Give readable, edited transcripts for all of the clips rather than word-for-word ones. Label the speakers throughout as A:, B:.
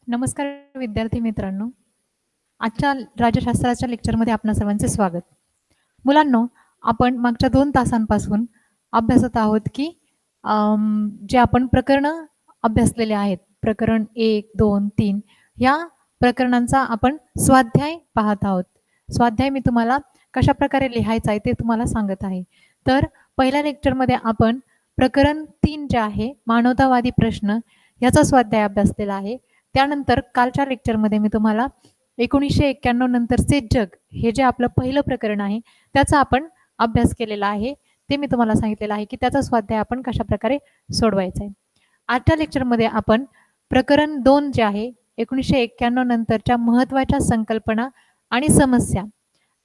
A: नमस्कार विद्यार्थी मित्रांनो. आजच्या राज्यशास्त्राच्या लेक्चरमध्ये आपणा सर्वांचे स्वागत. मुलांनो, आपण मागच्या 2 तासांपासून अभ्यासत आहोत की जे आपण प्रकरणं अभ्यासलेले आहेत. प्रकरण 1, 2, 3 या प्रकरणांचा आपण स्वाध्याय पाहत आहोत. स्वाध्याय मी तुम्हाला कशाप्रकारे लिहायचा आहे ते तुम्हाला सांगत आहे. तर पहिल्या लेक्चरमध्ये आपण प्रकरण 3 जे आहे मानवतावादी प्रश्न याचा स्वाध्याय अभ्यासलेला आहे. त्यानंतर कालच्या लेक्चरमध्ये मी तुम्हाला 1991 नंतरचे जग हे जे आपलं पहिलं प्रकरण आहे त्याचा आपण अभ्यास केलेला आहे. ते मी तुम्हाला सांगितलेलं आहे की त्याचा स्वाध्याय आपण कशाप्रकारे सोडवायचा आहे. आजच्या लेक्चरमध्ये आपण प्रकरण 2 जे आहे 1991 नंतरच्या महत्त्वाच्या संकल्पना आणि समस्या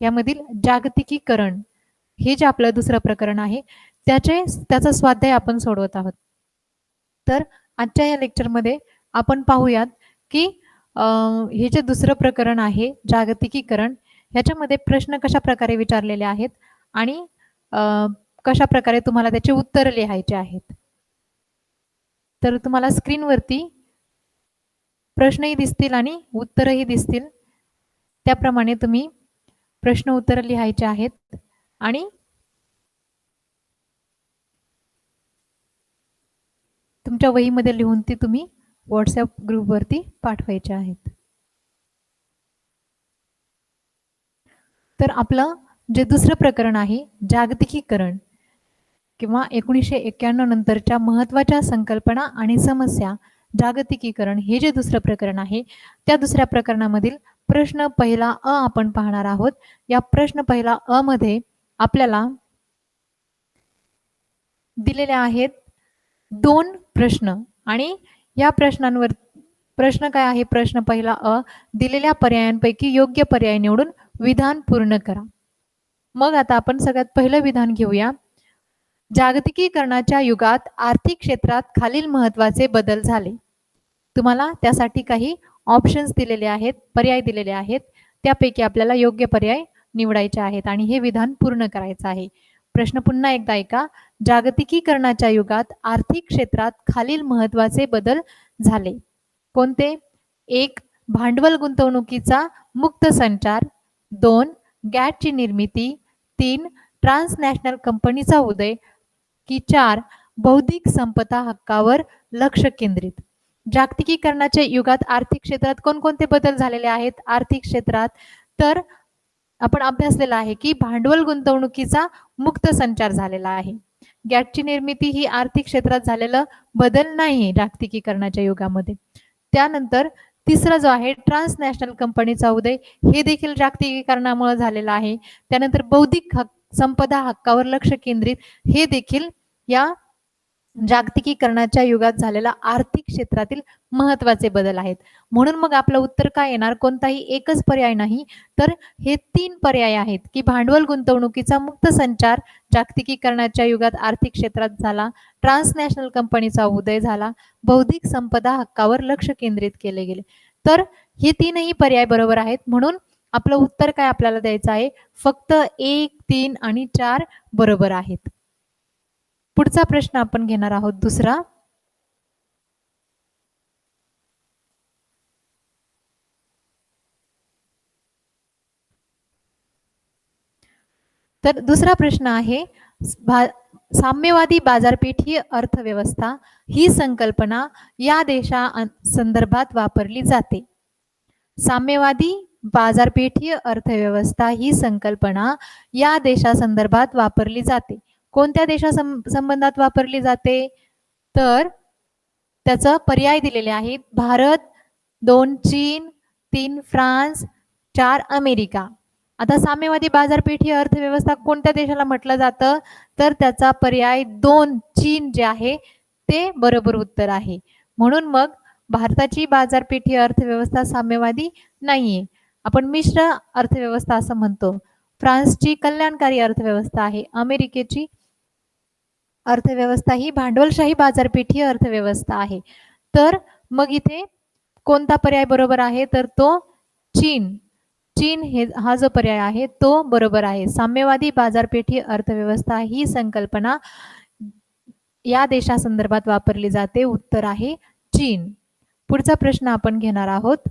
A: यामधील जागतिकीकरण हे जे आपलं दुसरं प्रकरण आहे त्याचा स्वाध्याय आपण सोडवत आहोत. तर आजच्या या लेक्चरमध्ये आपण पाहूयात की हे जे दुसरं प्रकरण आहे जागतिकीकरण ह्याच्यामध्ये प्रश्न कशा प्रकारे विचारलेले आहेत आणि कशा प्रकारे तुम्हाला त्याचे उत्तर लिहायचे आहेत. तर तुम्हाला स्क्रीनवरती प्रश्नही दिसतील आणि उत्तरही दिसतील. त्याप्रमाणे तुम्ही प्रश्न उत्तर लिहायचे आहेत आणि तुमच्या वहीमध्ये लिहून ती तुम्ही व्हॉट्सअप ग्रुपवरती पाठवायचे आहेत. तर आपलं जे दुसरं प्रकरण आहे जागतिकीकरण किंवा 1991 नंतरच्या महत्त्वाच्या संकल्पना आणि समस्या जागतिकीकरण हे जे दुसरं प्रकरण आहे त्या दुसऱ्या प्रकरणामधील प्रश्न पहिला अ आपण पाहणार आहोत. या प्रश्न पहिला अ मध्ये आपल्याला दिलेले आहेत 2 प्रश्न आणि या प्रश्नांवर प्रश्न काय आहे? प्रश्न पहिला अ, दिलेल्या पर्यायांपैकी योग्य पर्याय निवडून विधान पूर्ण करा. मग आता आपण सगळ्यात पहिलं विधान घेऊया. जागतिकीकरणाच्या युगात आर्थिक क्षेत्रात खालील महत्त्वाचे बदल झाले. तुम्हाला त्यासाठी काही ऑप्शन्स दिलेले आहेत, पर्याय दिलेले आहेत. त्यापैकी आपल्याला योग्य पर्याय निवडायचे आहेत आणि हे विधान पूर्ण करायचं आहे. प्रश्न पुन्हा एकदा ऐका. जागतिकीकरणाच्या युगात आर्थिक क्षेत्रात खालील महत्त्वाचे बदल झाले. कोणते? 1. भांडवल गुंतवणुकीचा मुक्त संचार. 2. गॅटची निर्मिती. 3. ट्रान्सनॅशनल कंपनीचा उदय. की 4. बौद्धिक संपदा हक्कावर लक्ष केंद्रित. जागतिकीकरणाच्या युगात आर्थिक क्षेत्रात कोणकोणते बदल झालेले आहेत? आर्थिक क्षेत्रात तर आपण अभ्यासलेला आहे की भांडवल गुंतवणुकीचा मुक्त संचार झालेला आहे. गॅटची निर्मिती ही आर्थिक क्षेत्रात झालेलं बदल नाही जागतिकीकरणाच्या युगामध्ये. त्यानंतर तिसरा जो आहे ट्रान्सनॅशनल कंपनीचा उदय हे देखील जागतिकीकरणामुळे झालेला आहे. त्यानंतर बौद्धिक संपदा हक्कावर लक्ष केंद्रित हे देखील या जागतिकीकरणाच्या युगात झालेला आर्थिक क्षेत्रातील महत्त्वाचे बदल आहेत. म्हणून मग आपलं उत्तर काय येणार? कोणताही एकच पर्याय नाही, तर हे 3 पर्याय आहेत की भांडवल गुंतवणुकीचा मुक्त संचार जागतिकीकरणाच्या युगात आर्थिक क्षेत्रात झाला, ट्रान्सनॅशनल कंपनीचा उदय झाला, बौद्धिक संपदा हक्कावर लक्ष केंद्रित केले गेले. तर हे 3ही पर्याय बरोबर आहेत. म्हणून आपलं उत्तर काय आपल्याला द्यायचं आहे? फक्त 1, 3 आणि 4 बरोबर आहेत. पुढचा प्रश्न आपण घेणार आहोत दुसरा. तर दुसरा प्रश्न आहे साम्यवादी बाजारपेठीय अर्थव्यवस्था ही संकल्पना या देशा संदर्भात वापरली जाते. साम्यवादी बाजारपेठीय अर्थव्यवस्था ही संकल्पना या देशासंदर्भात वापरली जाते. कोणत्या देशासंबंधात वापरली जाते? तर त्याचा पर्याय दिलेले आहेत. भारत, 2 चीन, 3 फ्रान्स, 4 अमेरिका. आता साम्यवादी बाजारपेठीय अर्थव्यवस्था कोणत्या देशाला म्हटलं जातं? तर त्याचा पर्याय 2 चीन जे आहे ते बरोबर उत्तर आहे. म्हणून मग भारताची बाजारपेठीय अर्थव्यवस्था साम्यवादी नाहीये. आपण मिश्र अर्थव्यवस्था असं म्हणतो. फ्रान्सची कल्याणकारी अर्थव्यवस्था आहे. अमेरिकेची अर्थव्यवस्था ही भांडवलशाही बाजारपेठीय अर्थव्यवस्था आहे. तर मग इथे कोणता पर्याय बरोबर आहे? तर तो चीन. चीन हा जो पर्याय आहे तो बरोबर आहे. साम्यवादी बाजारपेठीय अर्थव्यवस्था ही संकल्पना या देशासंदर्भात वापरली जाते. उत्तर आहे चीन. पुढचा प्रश्न आपण घेणार आहोत.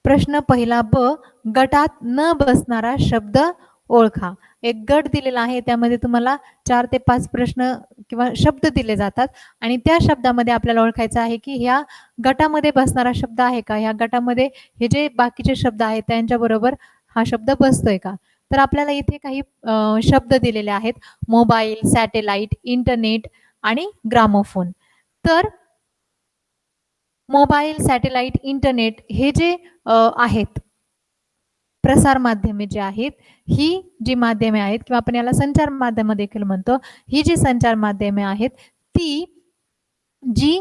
A: प्रश्न पहिला ब, गटात न बसणारा शब्द ओळखा. एक गट दिलेला आहे, त्यामध्ये तुम्हाला 4 ते 5 प्रश्न किंवा शब्द दिले जातात आणि त्या शब्दामध्ये आपल्याला ओळखायचं आहे की ह्या गटामध्ये बसणारा शब्द आहे का? ह्या गटामध्ये हे जे बाकीचे शब्द आहेत त्यांच्याबरोबर हा शब्द बसतोय का? तर आपल्याला इथे काही शब्द दिलेले आहेत. मोबाईल, सॅटेलाईट, इंटरनेट आणि ग्रामोफोन. तर मोबाईल, सॅटेलाईट, इंटरनेट हे जे आहेत प्रसार माध्यमे जे आहेत, ही जी माध्यमे आहेत किंवा आपण याला संचार माध्यम देखील म्हणतो. ही जी संचार माध्यमे आहेत, ती जी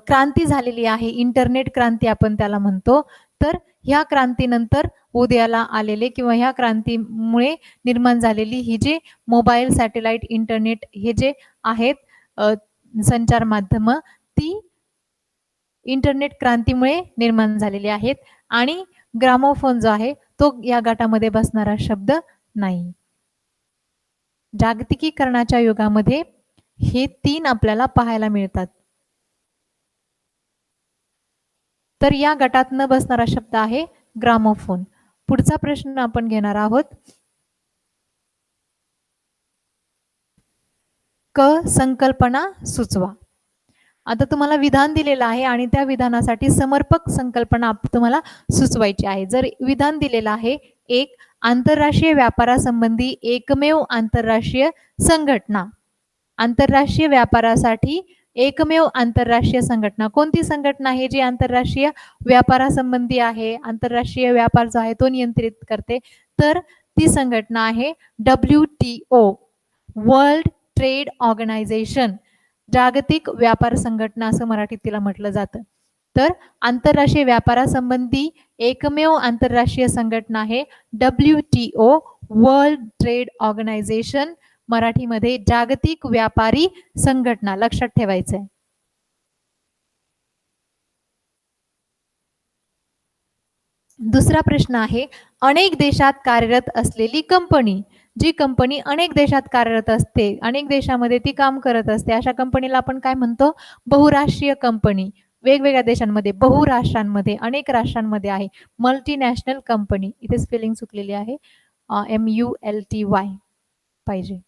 A: क्रांती झालेली आहे, इंटरनेट क्रांती आपण त्याला म्हणतो. तर ह्या क्रांतीनंतर उदयाला आलेले किंवा ह्या क्रांतीमुळे निर्माण झालेली ही जी मोबाईल, सॅटेलाईट, इंटरनेट हे जे आहेत संचार माध्यमं, ती इंटरनेट क्रांतीमुळे निर्माण झालेली आहेत आणि ग्रामोफोन जो आहे तो या गटामध्ये बसणारा शब्द नाही. जागतिकीकरणाच्या युगामध्ये हे 3 आपल्याला पाहायला मिळतात. तर या गटात न बसणारा शब्द आहे ग्रामोफोन. पुढचा प्रश्न आपण घेणार आहोत. क संकल्पना सुचवा. आता तुम्हाला विधान दिलेलं आहे आणि त्या विधानासाठी समर्पक संकल्पना तुम्हाला सुचवायची आहे. जर विधान दिलेलं आहे, एक आंतरराष्ट्रीय व्यापारासंबंधी एकमेव आंतरराष्ट्रीय संघटना. आंतरराष्ट्रीय व्यापारासाठी एकमेव आंतरराष्ट्रीय संघटना. कोणती संघटना आहे जी आंतरराष्ट्रीय व्यापारासंबंधी आहे, आंतरराष्ट्रीय व्यापार जो आहे तो नियंत्रित करते? तर ती संघटना आहे WTO, वर्ल्ड ट्रेड ऑर्गनायझेशन. जागतिक व्यापार संघटना असं मराठीत तिला म्हटलं जातं. तर आंतरराष्ट्रीय व्यापारासंबंधी एकमेव आंतरराष्ट्रीय संघटना आहे WTO, वर्ल्ड ट्रेड ऑर्गनायझेशन. मराठीमध्ये जागतिक व्यापारी संघटना. लक्षात ठेवायचंय. दुसरा प्रश्न आहे, अनेक देशात कार्यरत असलेली कंपनी. जी कंपनी अनेक देशात कार्यरत असते, अनेक देशामध्ये ती काम करत असते, अशा कंपनीला आपण काय म्हणतो? बहुराष्ट्रीय कंपनी. वेगवेगळ्या देशांमध्ये, बहुराष्ट्रांमध्ये, अनेक राष्ट्रांमध्ये आहे. Multinational company. इथे स्पेलिंग चुकलेली आहे. MULTY पाहिजे.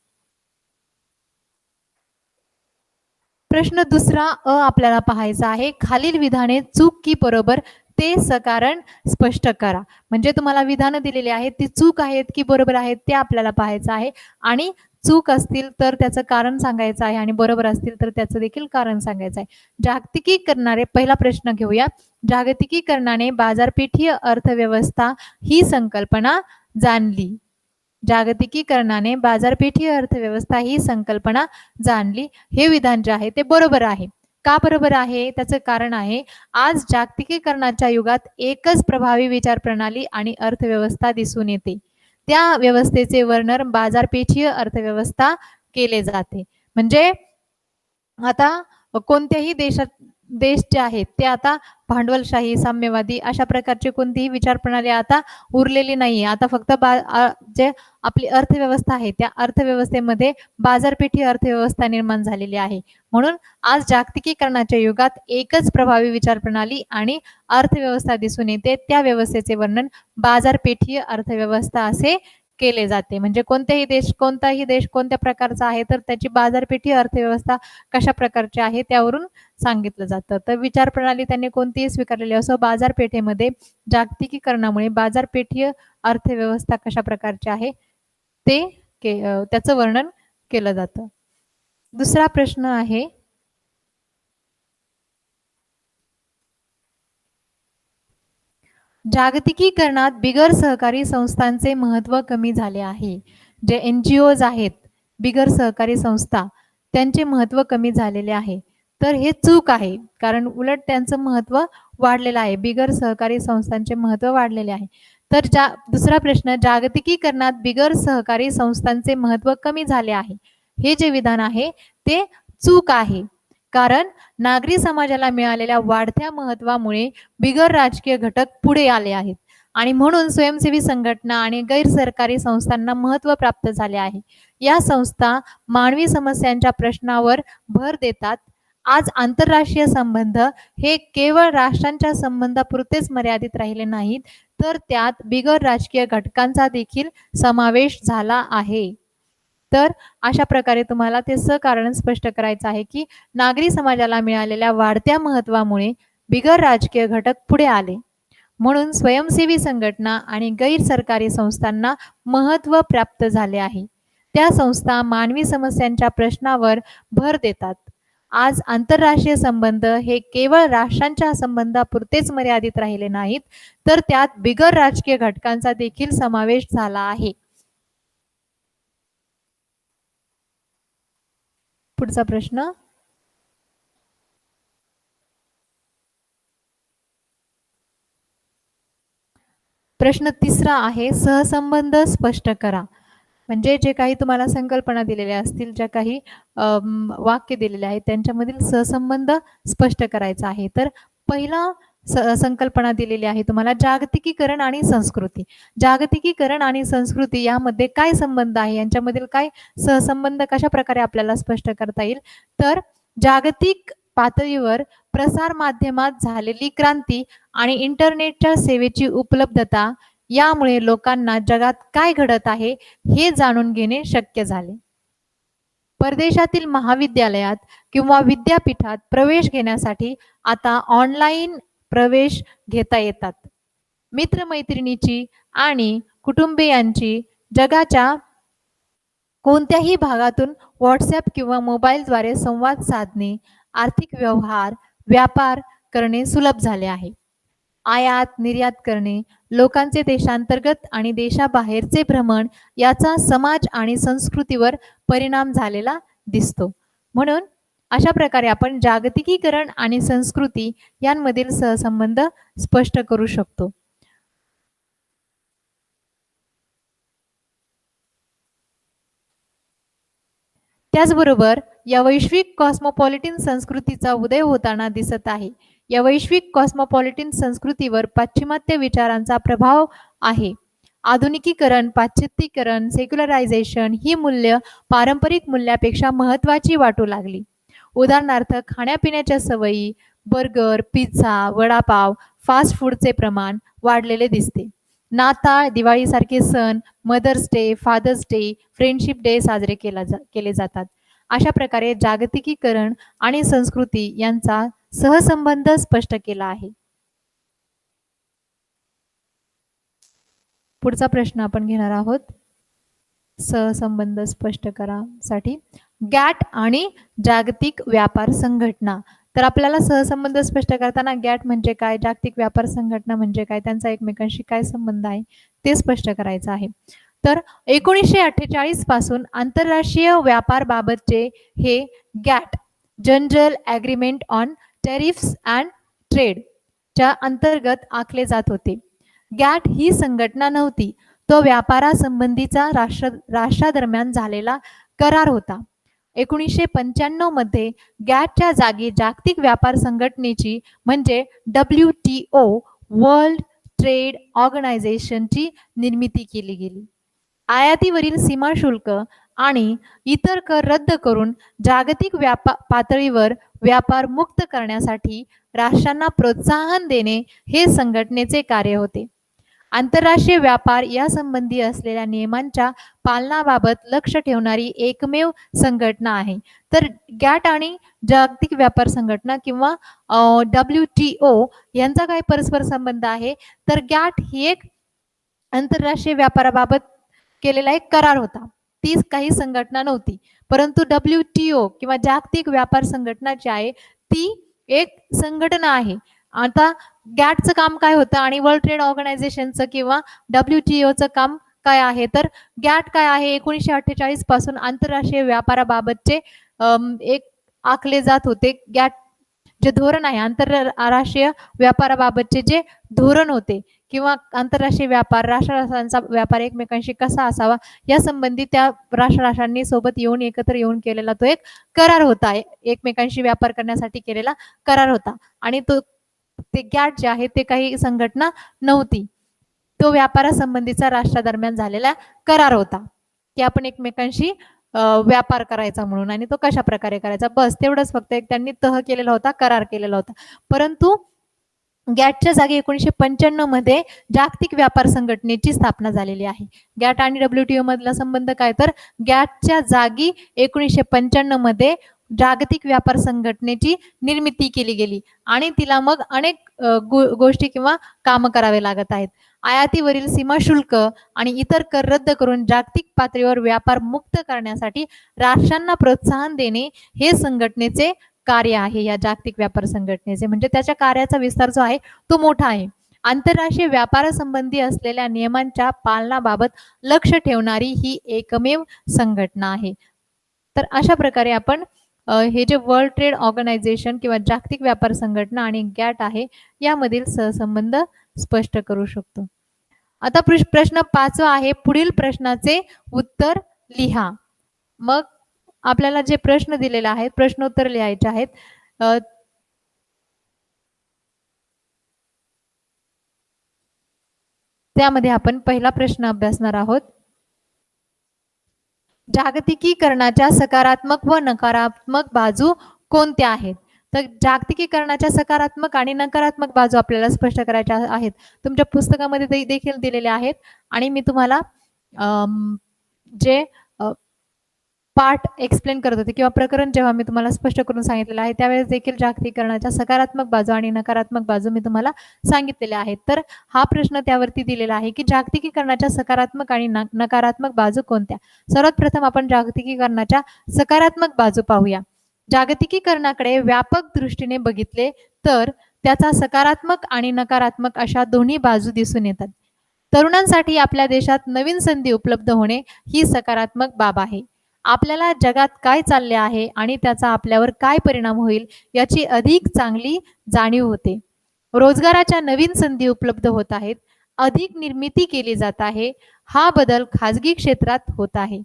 A: प्रश्न दुसरा अ आपल्याला पाहायचा आहे. खालील विधाने चूक की बरोबर ते सकारण स्पष्ट करा. म्हणजे तुम्हाला विधानं दिलेली आहेत, ती चूक आहेत की बरोबर आहेत ते आपल्याला पाहायचं आहे आणि चूक असतील तर त्याचं कारण सांगायचं आहे आणि बरोबर असतील तर त्याचं देखील कारण सांगायचं आहे. जागतिकीकरणाने पहिला प्रश्न घेऊया. जागतिकीकरणाने बाजारपेठीय अर्थव्यवस्था ही संकल्पना जाणली. जागतिकीकरणाने बाजारपेठीय अर्थव्यवस्था ही संकल्पना जाणली. हे विधान जे आहे ते बरोबर आहे. का बरोबर आहे? त्याचं कारण आहे, आज जागतिकीकरणाच्या युगात एकच प्रभावी विचार प्रणाली आणि अर्थव्यवस्था दिसून येते. त्या व्यवस्थेचे वर्णन बाजारपेठीय अर्थव्यवस्था केले जाते. म्हणजे आता कोणत्याही देश जे आहेत ते आता भांडवलशाही, साम्यवादी अशा प्रकारची कोणतीही विचार प्रणाली आता उरलेली नाहीये. आता फक्त जे आपली अर्थव्यवस्था आहे त्या अर्थव्यवस्थेमध्ये बाजारपेठी अर्थव्यवस्था निर्माण झालेली आहे. म्हणून आज जागतिकीकरणाच्या युगात एकच प्रभावी विचार प्रणाली आणि अर्थव्यवस्था दिसून येते. त्या व्यवस्थेचे वर्णन बाजारपेठीय अर्थव्यवस्था असे केले जाते. म्हणजे कोणताही देश कोणत्या प्रकारचा आहे तर त्याची बाजारपेठी अर्थव्यवस्था कशा प्रकारची आहे त्यावरून सांगितलं जातं. तर विचार प्रणाली त्यांनी कोणतीही स्वीकारलेली असो, बाजारपेठेमध्ये जागतिकीकरणामुळे बाजारपेठीय अर्थव्यवस्था कशा प्रकारची आहे ते त्याचं वर्णन केलं जातं. दुसरा प्रश्न आहे, जागतिकीकरणात बिगर सहकारी संस्थांचे महत्त्व कमी झाले आहे. जे NGOज आहेत, बिगर सहकारी संस्था, त्यांचे महत्त्व कमी झालेले आहे. तर हे चूक आहे, कारण उलट त्यांचं महत्त्व वाढलेलं आहे. बिगर सहकारी संस्थांचे महत्त्व वाढलेले आहे. तर दुसरा प्रश्न, जागतिकीकरणात बिगर सहकारी संस्थांचे महत्त्व कमी झाले आहे. हे जे विधान आहे ते चूक आहे. कारण नागरी समाजाला मिळालेल्या वाढत्या महत्त्वामुळे बिगर राजकीय घटक पुढे आले आहेत आणि म्हणून स्वयंसेवी संघटना आणि गैर-सरकारी संस्थांना महत्त्व प्राप्त झाले आहे. या संस्था मानवी समस्यांच्या प्रश्नावर भर देतात. आज आंतरराष्ट्रीय संबंध हे केवळ राष्ट्रांच्या संबंधापुरतेच मर्यादित राहिले नाहीत, तर त्यात बिगर राजकीय घटकांचा देखील समावेश झाला आहे. तर अशा प्रकारे तुम्हाला ते कारण स्पष्ट करायचं आहे, की नागरी समाजाला मिळालेल्या वाढत्या महत्त्वामुळे बिगर राजकीय घटक पुढे आले. म्हणून स्वयंसेवी संघटना आणि गैर-सरकारी संस्थांना महत्त्व प्राप्त झाले आहे. त्या संस्था मानवी समस्यांच्या प्रश्नावर भर देतात. आज आंतरराष्ट्रीय संबंध हे केवळ राष्ट्रांच्या संबंधापुरतेच मर्यादित राहिले नाहीत, तर त्यात बिगर राजकीय घटकांचा देखील समावेश झाला आहे. पुढचा प्रश्न. प्रश्न तिसरा आहे, सहसंबंध स्पष्ट करा. म्हणजे जे काही तुम्हाला संकल्पना दिलेल्या असतील, ज्या काही वाक्य दिलेले आहेत, त्यांच्यामधील सहसंबंध स्पष्ट करायचा आहे. तर पहिला संकल्पना दिलेली आहे तुम्हाला, जागतिकीकरण आणि संस्कृती. जागतिकीकरण आणि संस्कृती यामध्ये काय संबंध आहे, यांच्यामधील काय सहसंबंध कशाप्रकारे आपल्याला स्पष्ट करता येईल? तर जागतिक पातळीवर प्रसार माध्यमात झालेली क्रांती आणि इंटरनेटच्या सेवेची उपलब्धता यामुळे लोकांना जगात काय घडत आहे हे जाणून घेणे शक्य झाले. परदेशातील महाविद्यालयात किंवा विद्यापीठात प्रवेश घेण्यासाठी आता ऑनलाईन प्रवेश घेता येतात. मित्रमैत्रिणीची आणि कुटुंबियांची जगाच्या कोणत्याही भागातून व्हॉट्सॲप किंवा मोबाईलद्वारे संवाद साधणे, आर्थिक व्यवहार, व्यापार करणे सुलभ झाले आहे. आयात निर्यात करणे, लोकांचे देशांतर्गत आणि देशाबाहेरचे भ्रमण याचा समाज आणि संस्कृतीवर परिणाम झालेला दिसतो. म्हणून अशा प्रकारे आपण जागतिकीकरण आणि संस्कृती यांमधील सहसंबंध स्पष्ट करू शकतो. त्याचबरोबर या वैश्विक कॉस्मोपॉलिटन संस्कृतीचा उदय होताना दिसत आहे. या वैश्विक कॉस्मोपॉलिटन संस्कृतीवर पाश्चिमात्य विचारांचा प्रभाव आहे. आधुनिकीकरण, पाश्चात्तीकरण, सेक्युलरायझेशन ही मूल्य पारंपरिक मूल्यापेक्षा महत्त्वाची वाटू लागली. उदाहरणार्थ खाण्यापिण्याच्या सवयी, बर्गर, पिझ्झा, वडापाव, फास्ट फूडचे प्रमाण वाढलेले दिसते. नाताळ, दिवाळीसारखे सण, mother's day, father's day, friendship day साजरे केले जातात. अशा प्रकारे जागतिकीकरण आणि संस्कृती यांचा सहसंबंध स्पष्ट केला आहे. पुढचा प्रश्न आपण घेणार आहोत सहसंबंध स्पष्ट करासाठी. गॅट आणि जागतिक व्यापार संघटना. तर आपल्याला सहसंबंध स्पष्ट करताना गॅट म्हणजे काय, जागतिक व्यापार संघटना म्हणजे काय, त्यांचा एकमेकांशी काय संबंध आहे ते स्पष्ट करायचं आहे. तर 1948 पासून आंतरराष्ट्रीय व्यापारबाबतचे हे GATT, general agreement on tariffs and trade च्या अंतर्गत आखले जात होते. गॅट ही संघटना नव्हती, तो व्यापारासंबंधीचा राष्ट्रादरम्यान झालेला करार होता. 1995 मध्ये गॅटच्या जागी जागतिक व्यापार संघटनेची म्हणजे WTO वर्ल्ड ट्रेड ऑर्गनायझेशनची निर्मिती केली गेली. आयातीवरील सीमा शुल्क आणि इतर कर रद्द करून जागतिक पातळीवर व्यापार मुक्त करण्यासाठी राष्ट्रांना प्रोत्साहन देणे हे संघटनेचे कार्य होते. आंतरराष्ट्रीय व्यापार यासंबंधी असलेल्या नियमांच्या पालनाबाबत लक्ष ठेवणारी एकमेव संघटना आहे. तर गॅट आणि जागतिक व्यापार संघटना किंवा WTO यांचा काय परस्पर संबंध आहे, तर गॅट ही एक आंतरराष्ट्रीय व्यापाराबाबत केलेला एक करार होता. ती काही संघटना नव्हती, परंतु WTO किंवा जागतिक व्यापार संघटना जी आहे ती एक संघटना आहे. आता गॅटचं काम काय होतं आणि वर्ल्ड ट्रेड ऑर्गनायझेशनचं किंवा WTOचं काम काय आहे, तर गॅट काय आहे, 1948 पासून आंतरराष्ट्रीय व्यापाराबाबतचे एक आखले जात होते. गॅट जे धोरण आहे, आंतरराष्ट्रीय व्यापाराबाबतचे जे धोरण होते किंवा आंतरराष्ट्रीय व्यापार, राष्ट्रांचा व्यापार एकमेकांशी कसा असावा या संबंधी त्या राष्ट्रांनी सोबत येऊन एकत्र येऊन केलेला तो एक करार होता. एकमेकांशी व्यापार करण्यासाठी केलेला करार होता आणि तो ते गॅट जे आहे ते काही संघटना नव्हती. तो व्यापारासंबंधीचा राष्ट्रादरम्यान झालेला करार होता की आपण एकमेकांशी व्यापार करायचा म्हणून आणि तो कशा प्रकारे करायचा, बस तेवढंच फक्त एक त्यांनी तह केलेला होता, करार केलेला होता. परंतु गॅटच्या जागी 1995 मध्ये जागतिक व्यापार संघटनेची स्थापना झालेली आहे. गॅट आणि WTO मधला संबंध काय, तर गॅटच्या जागी 1995 मध्ये जागतिक व्यापार संघटनेची निर्मिती केली गेली आणि तिला मग अनेक गोष्टी किंवा कामं करावे लागत आहेत. आयातीवरील सीमा शुल्क आणि इतर कर रद्द करून जागतिक पातळीवर व्यापार मुक्त करण्यासाठी राष्ट्रांना प्रोत्साहन देणे हे संघटनेचे कार्य आहे. या जागतिक व्यापार संघटनेचे म्हणजे त्याच्या कार्याचा विस्तार जो आहे तो मोठा आहे. आंतरराष्ट्रीय व्यापारासंबंधी असलेल्या नियमांच्या पालनाबाबत लक्ष ठेवणारी ही एकमेव संघटना आहे. तर अशा प्रकारे आपण हे जे वर्ल्ड ट्रेड ऑर्गनायझेशन किंवा जागतिक व्यापार संघटना आणि गॅट आहे यामधील सहसंबंध स्पष्ट करू शकतो. आता प्रश्न 5 आहे, पुढील प्रश्नाचे उत्तर लिहा. मग आपल्याला जे प्रश्न दिलेले आहेत प्रश्नोत्तर लिहायचे आहेत. त्यामध्ये आपण पहिला प्रश्न अभ्यासणार आहोत. जागतिकीकरणाच्या सकारात्मक व नकारात्मक बाजू कोणत्या आहेत? तर जागतिकीकरणाच्या सकारात्मक आणि नकारात्मक बाजू आपल्याला स्पष्ट करायच्या आहेत. तुमच्या पुस्तकामध्ये देखील दिलेले आहेत आणि मी तुम्हाला जे पार्ट एक्सप्लेन करत होते किंवा प्रकरण जेव्हा मी तुम्हाला स्पष्ट करून सांगितलेलं आहे त्यावेळेस देखील जागतिकीकरणाच्या सकारात्मक बाजू आणि नकारात्मक बाजू मी तुम्हाला सांगितलेल्या आहेत. तर हा प्रश्न त्यावरती दिलेला आहे की जागतिकीकरणाच्या सकारात्मक आणि नकारात्मक बाजू कोणत्या. सर्वात प्रथम आपण जागतिकीकरणाच्या सकारात्मक बाजू पाहूया. जागतिकीकरणाकडे व्यापक दृष्टीने बघितले तर त्याचा सकारात्मक आणि नकारात्मक अशा दोन्ही बाजू दिसून येतात. तरुणांसाठी आपल्या देशात नवीन संधी उपलब्ध होणे ही सकारात्मक बाब आहे. आपल्याला जगात काय चालले आहे आणि त्याचा आपल्यावर काय परिणाम होईल याची अधिक चांगली जाणीव होते. रोजगाराच्या नवीन संधी उपलब्ध होत आहेत, अधिक निर्मिती केली जात आहे. हा बदल खाजगी क्षेत्रात होत आहे.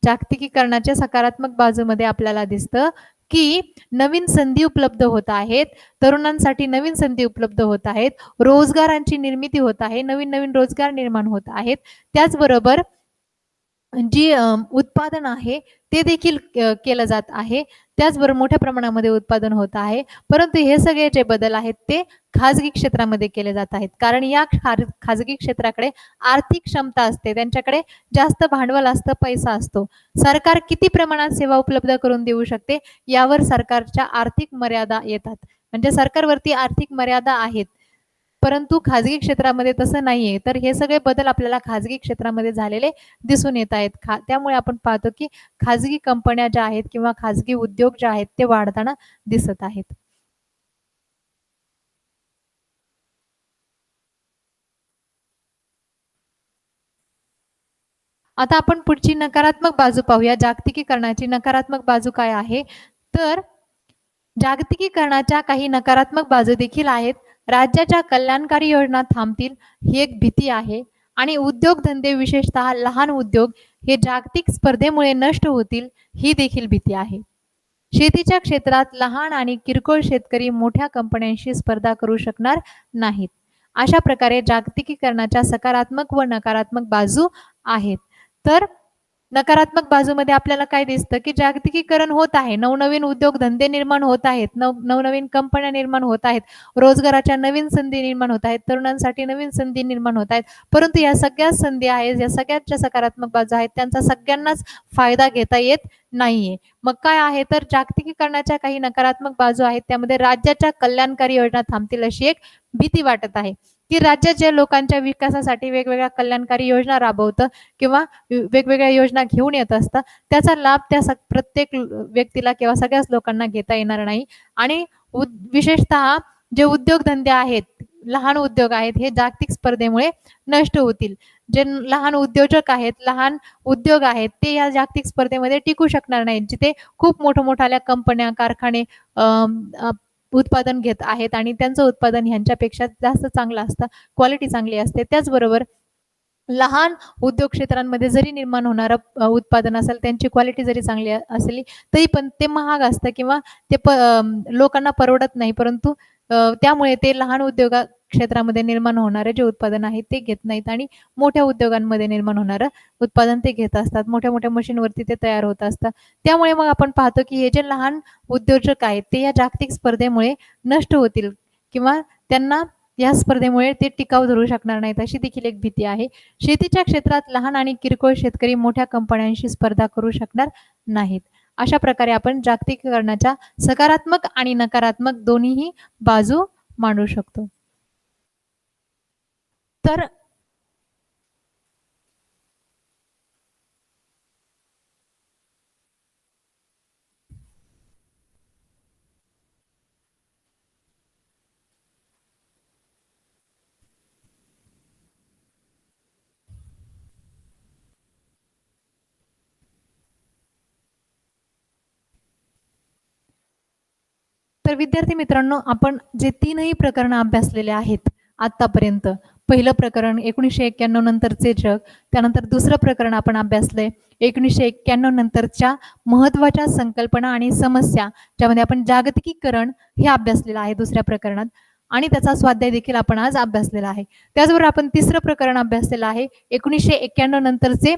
A: जागतिकीकरणाच्या सकारात्मक बाजूमध्ये आपल्याला दिसतं की नवीन संधी उपलब्ध होत आहेत, तरुणांसाठी नवीन संधी उपलब्ध होत आहेत, रोजगारांची निर्मिती होत आहे, नवीन नवीन रोजगार निर्माण होत आहेत. त्याचबरोबर जी उत्पादन आहे ते देखील केलं जात आहे. त्याचबरोबर मोठ्या प्रमाणामध्ये उत्पादन होत आहे. परंतु हे सगळे जे बदल आहेत ते खाजगी क्षेत्रामध्ये केले जात आहेत. कारण या खाजगी क्षेत्राकडे आर्थिक क्षमता असते, त्यांच्याकडे जास्त भांडवल असतं, पैसा असतो. सरकार किती प्रमाणात सेवा उपलब्ध करून देऊ शकते यावर सरकारच्या आर्थिक मर्यादा येतात. म्हणजे सरकारवरती आर्थिक मर्यादा आहेत. परंतु खाजगी क्षेत्रामध्ये तसं नाहीये. तर हे सगळे बदल आपल्याला खाजगी क्षेत्रामध्ये झालेले दिसून येत आहेत. त्यामुळे आपण पाहतो की खाजगी कंपन्या ज्या आहेत किंवा खाजगी उद्योग जे आहेत ते वाढताना दिसत आहेत. आता आपण पुढची नकारात्मक बाजू पाहूया. जागतिकीकरणाची नकारात्मक बाजू काय आहे, तर जागतिकीकरणाच्या काही नकारात्मक बाजू देखील आहेत. राज्याच्या कल्याणकारी योजना थांबतील ही एक भीती आहे आणि उद्योगधंदे विशेषतः लहान उद्योग हे जागतिक स्पर्धेमुळे नष्ट होतील ही देखील भीती आहे. शेतीच्या क्षेत्रात लहान आणि किरकोळ शेतकरी मोठ्या कंपन्यांशी स्पर्धा करू शकणार नाहीत. अशा प्रकारे जागतिकीकरणाच्या सकारात्मक व नकारात्मक बाजू आहेत. तर नकारात्मक बाजूमध्ये आपल्याला काय दिसतं की जागतिकीकरण होत आहे, नवनवीन उद्योगधंदे निर्माण होत आहेत, नवनवीन कंपन्या निर्माण होत आहेत, रोजगाराच्या नवीन संधी निर्माण होत आहेत, तरुणांसाठी नवीन संधी निर्माण होत आहेत. परंतु या सगळ्या संधी आहेत, या सगळ्यात ज्या सकारात्मक बाजू आहेत त्यांचा सगळ्यांनाच फायदा घेता येत नाहीये. मग काय आहे, तर जागतिकीकरणाच्या काही नकारात्मक बाजू आहेत त्यामध्ये राज्याच्या कल्याणकारी योजना थांबतील अशी एक भीती वाटत आहे की राज्याच्या लोकांच्या विकासासाठी वेगवेगळ्या कल्याणकारी योजना राबवतं किंवा वेगवेगळ्या योजना घेऊन येत असतात, त्याचा लाभ त्या प्रत्येक व्यक्तीला किंवा सगळ्याच लोकांना घेता येणार नाही. आणि विशेषतः जे उद्योगधंदे आहेत, लहान उद्योग आहेत, हे जागतिक स्पर्धेमुळे नष्ट होतील. जे लहान उद्योजक आहेत, लहान उद्योग आहेत ते या जागतिक स्पर्धेमध्ये टिकू शकणार नाहीत, जिथे खूप मोठमोठ्या कंपन्या, कारखाने उत्पादन घेत आहेत आणि त्यांचं उत्पादन ह्यांच्यापेक्षा जास्त चांगलं असतं, क्वालिटी चांगली असते. त्याचबरोबर लहान उद्योग क्षेत्रांमध्ये जरी निर्माण होणारं उत्पादन असेल, त्यांची क्वालिटी जरी चांगली असली तरी पण ते महाग असतं किंवा ते लोकांना परवडत नाही. परंतु त्यामुळे ते लहान क्षेत्रामध्ये निर्माण होणारे जे उत्पादन आहे ते घेत नाहीत आणि मोठ्या उद्योगांमध्ये निर्माण होणारं उत्पादन ते घेत असतात. मोठ्या-मोठ्या मशीनवरती ते तयार होत असतात. त्यामुळे मग आपण पाहतो, की हे जे लहान उद्योजक आहेत, ते या जागतिक स्पर्धेमुळे नष्ट होतील किंवा त्यांना या स्पर्धेमुळे ते टिकाव धरू शकणार नाहीत, अशी देखील एक भीती आहे. शेतीच्या क्षेत्रात लहान आणि किरकोळ शेतकरी मोठ्या कंपन्यांशी स्पर्धा करू शकणार नाहीत. अशा प्रकारे आपण जागतिकीकरणाच्या सकारात्मक आणि नकारात्मक दोन्हीही बाजू मांडू शकतो. तर तर विद्यार्थी मित्रांनो, आपण जे 3ही प्रकरणं अभ्यासलेले आहेत आत्तापर्यंत. पहिलं प्रकरण 1991 नंतरचे जग, त्यानंतर दुसरं प्रकरण आपण अभ्यासलंय 1991 नंतरच्या महत्त्वाच्या संकल्पना आणि समस्या, ज्यामध्ये आपण जागतिकीकरण हे अभ्यासलेलं आहे दुसऱ्या प्रकरणात आणि त्याचा स्वाध्याय देखील आपण आज अभ्यासलेला आहे. त्याचबरोबर आपण तिसरं प्रकरण अभ्यासलेलं आहे 1991 नंतरचे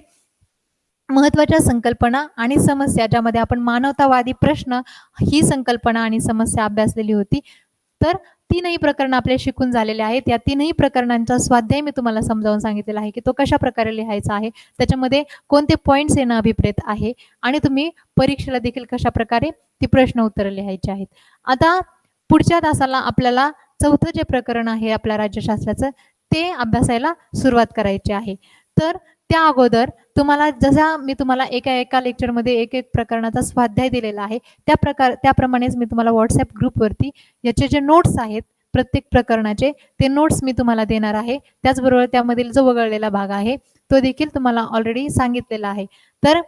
A: महत्त्वाच्या संकल्पना आणि समस्या, ज्यामध्ये आपण मानवतावादी प्रश्न ही संकल्पना आणि समस्या अभ्यासलेली होती. तर 3ही प्रकरणं आपले शिकून झालेले आहेत. या 3ही प्रकरणांचा स्वाध्याय मी तुम्हाला समजावून सांगितलेला आहे, की तो कशाप्रकारे लिहायचा आहे, त्याच्यामध्ये कोणते पॉइंट्स येणं अभिप्रेत आहे आणि तुम्ही परीक्षेला देखील कशाप्रकारे ती प्रश्न उत्तरं लिहायची आहेत. आता पुढच्या तासाला आपल्याला चौथं जे प्रकरण आहे आपल्या राज्यशास्त्राचं, ते अभ्यासायला सुरुवात करायची आहे. तर त्या अगोदर तुम्हाला जसा मी तुम्हाला एका लेक्चरमध्ये एक प्रकरणाचा स्वाध्याय दिलेला आहे, त्याप्रमाणेच मी तुम्हाला WhatsApp ग्रुपवरती याचे जे नोट्स आहेत प्रत्येक प्रकरणाचे, ते नोट्स मी तुम्हाला देणार आहे. त्याचबरोबर त्यामधील जो वगळलेला भाग आहे, तो देखील तुम्हाला ऑलरेडी सांगितलेला आहे. तर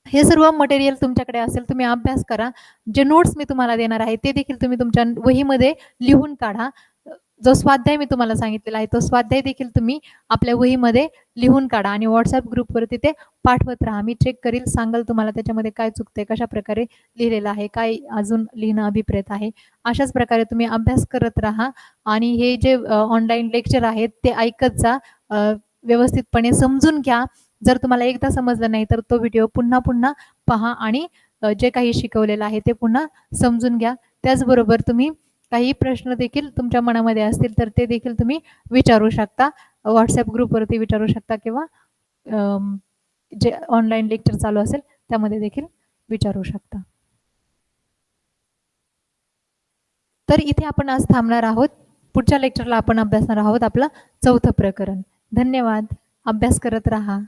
A: हे सर्व मटेरियल तुमच्याकडे असेल, तुम्ही अभ्यास करा. जे नोट्स मी तुम्हाला देणार आहे, ते देखील तुम्ही तुमच्या वहीमध्ये लिहून काढा. जो स्वाध्याय मी तुम्हाला सांगितलेला आहे, तो स्वाध्याय देखील तुम्ही आपल्या वहीमध्ये लिहून काढा आणि WhatsApp ग्रुपवरती ते पाठवत राहा. मी चेक करील, सांगाल तुम्हाला त्याच्यामध्ये काय चुकतंय, कशाप्रकारे लिहिलेलं आहे, काय अजून लिहिणं अभिप्रेत आहे. अशाच प्रकारे तुम्ही अभ्यास करत राहा आणि हे जे ऑनलाईन लेक्चर आहेत, ते ऐकत जा. व्यवस्थितपणे समजून घ्या. जर तुम्हाला एकदा समजलं नाही, तर तो व्हिडिओ पुन्हा पहा आणि जे काही शिकवलेलं आहे, ते पुन्हा समजून घ्या. त्याचबरोबर तुम्ही काही प्रश्न देखील तुमच्या मनामध्ये असतील, तर ते देखील तुम्ही विचारू शकता. WhatsApp ग्रुपवरती विचारू शकता किंवा जे ऑनलाईन लेक्चर चालू असेल, त्यामध्ये देखील विचारू शकता. तर इथे आपण आज थांबणार आहोत. पुढच्या लेक्चरला आपण अभ्यासणार आहोत आपलं चौथं प्रकरण. धन्यवाद. अभ्यास करत राहा.